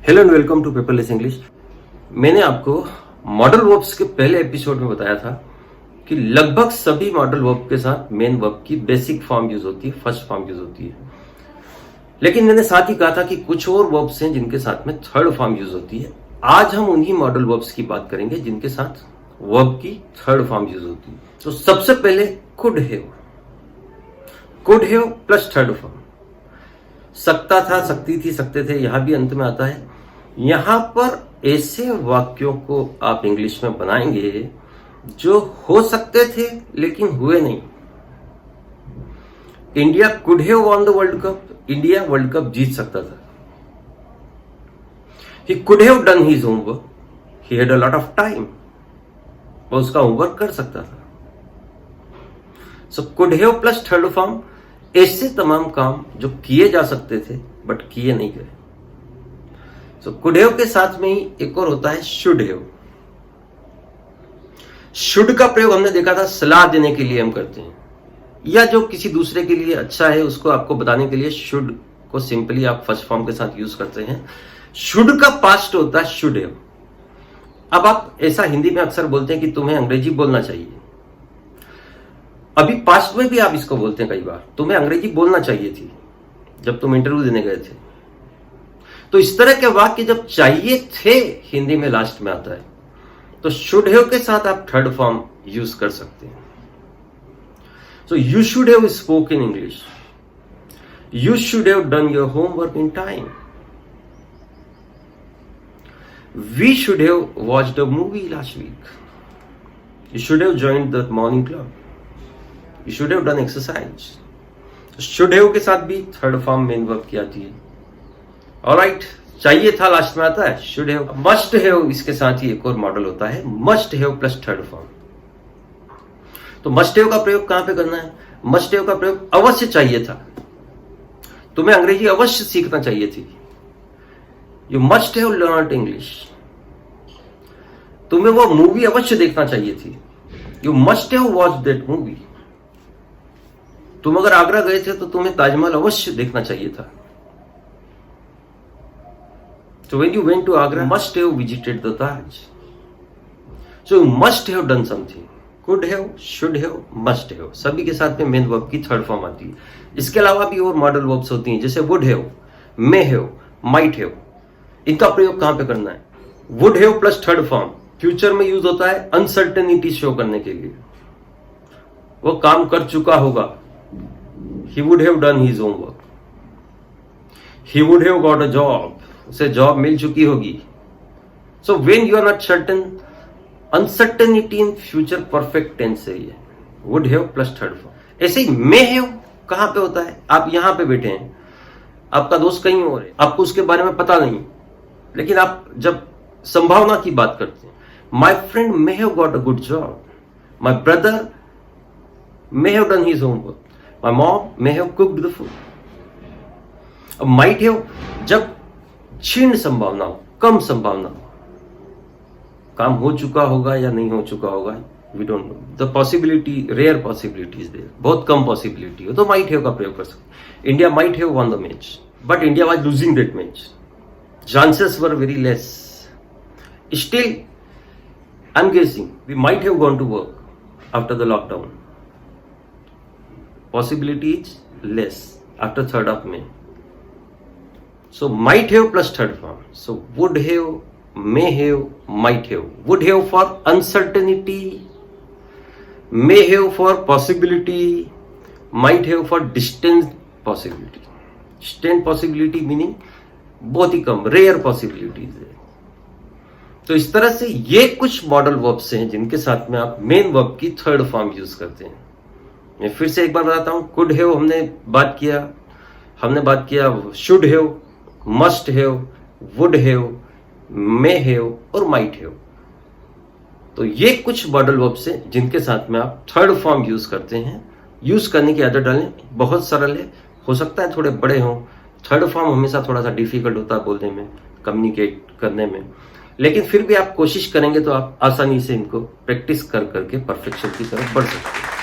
Hello and welcome to paperless English. मैंने आपको modal verbs के पहले एपिसोड में बताया था कि लगभग सभी मॉडल वर्ब के साथ मेन वर्ब की बेसिक फॉर्म यूज होती है, फर्स्ट फॉर्म यूज होती है। लेकिन मैंने साथ ही कहा था कि कुछ और वर्ब्स हैं जिनके साथ में थर्ड फॉर्म यूज होती है। आज हम उन्हीं मॉडल वर्ब्स की बात करेंगे जिनके साथ वर्ब की थर्ड फॉर्म यूज होती है। तो सबसे पहले could have plus third form. सकता था, सकती थी, सकते थे, यहां भी अंत में आता है। यहां पर ऐसे वाक्यों को आप इंग्लिश में बनाएंगे जो हो सकते थे लेकिन हुए नहीं। India could have won the world cup. India world cup जीत सकता था। He could have done his homework. He had a lot of time. वो उसका होमवर्क कर सकता था। So could have plus third form, ऐसे तमाम काम जो किए जा सकते थे बट किए नहीं गए। सो कुड हैव के साथ में ही एक और होता है शुड हैव। शुड का प्रयोग हमने देखा था सलाह देने के लिए हम करते हैं, या जो किसी दूसरे के लिए अच्छा है उसको आपको बताने के लिए शुड को सिंपली आप फर्स्ट फॉर्म के साथ यूज करते हैं। शुड का पास्ट होता है शुड हैव। अब आप ऐसा हिंदी में अक्सर बोलते हैं कि तुम्हें अंग्रेजी बोलना चाहिए। अभी पास्ट में भी आप इसको बोलते हैं कई बार, तुम्हें अंग्रेजी बोलना चाहिए थी जब तुम इंटरव्यू देने गए थे। तो इस तरह के वाक्य जब चाहिए थे हिंदी में लास्ट में आता है, तो शुड हैव के साथ आप थर्ड फॉर्म यूज कर सकते हैं। So you should have spoken English. You should have done your homework in time. We should have watched a movie last week. You should have joined the morning club. You should have done exercise. Should have के साथ भी third form main verb की आती है। Alright, चाहिए था last में आता है should have। मस्ट हैव इसके साथ ही एक और मॉडल होता है must have plus third form. तो मस्ट हैव का प्रयोग कहां पे करना है? मस्ट हैव का प्रयोग अवश्य चाहिए था, तुम्हें अंग्रेजी अवश्य सीखना चाहिए थी। You must have learned English. तुम्हें वो मूवी अवश्य देखना चाहिए थी। You must have watched that movie. तुम अगर आगरा गए थे तो तुम्हें ताजमहल अवश्य देखना चाहिए था। So when you went to Agra, you must have visited the Taj. So you must have done something. Could have, should have, must have. सभी के साथ में मेन वर्ब की थर्ड फॉर्म आती है। इसके अलावा भी और मॉडल वर्ब्स होती हैं, जैसे would have, may have, might have। इनका प्रयोग कहां पे करना है? would have plus third form future में यूज होता है अनसर्टेनिटी शो करने के लिए। वो काम कर चुका होगा। He would have done his homework. He would have got a job. उसे जॉब मिल चुकी होगी। So when you are not certain, uncertainty in future perfect tense है ये। Would have plus third form। ऐसे ही may have कहां पे होता है? आप यहां पे बैठे हैं, आपका दोस्त कहीं और है, आपको उसके बारे में पता नहीं, लेकिन आप जब संभावना की बात करते हैं, My friend may have got a good job. My brother may have done his homework. My mom may have cooked the food. अब might have जब क्षीण संभावना हो, कम संभावना हो, काम हो चुका होगा या नहीं हो चुका होगा, we don't know. The possibility, rare possibility is there. बहुत कम possibility हो तो might have का प्रयोग कर सकते। India might have won the match, but India was losing that match. Chances were very less. Still, I'm guessing we might have gone to work after the lockdown. Possibility is less after 3rd of May. So might have plus third form. So would have, may have, might have. Would have for uncertainty, may have for possibility, might have for distant possibility. Distant possibility meaning बहुत ही कम, rare possibilities है। तो इस तरह से ये कुछ modal verbs हैं जिनके साथ में आप मेन वर्ब की थर्ड फॉर्म यूज करते हैं। मैं फिर से एक बार बताता हूं, कुड हैव हमने बात किया should have, must have, would have, may have और माइट हैव। तो ये कुछ मॉडल वर्ब्स हैं जिनके साथ में आप थर्ड फॉर्म यूज करते हैं। यूज करने की आदत डालें, बहुत सरल है। हो सकता है थोड़े बड़े हों, थर्ड फॉर्म हमेशा थोड़ा सा डिफिकल्ट होता है बोलने में, कम्युनिकेट करने में, लेकिन फिर भी आप कोशिश करेंगे तो आप आसानी से इनको प्रैक्टिस कर करके परफेक्शन की तरफ बढ़ सकते हैं।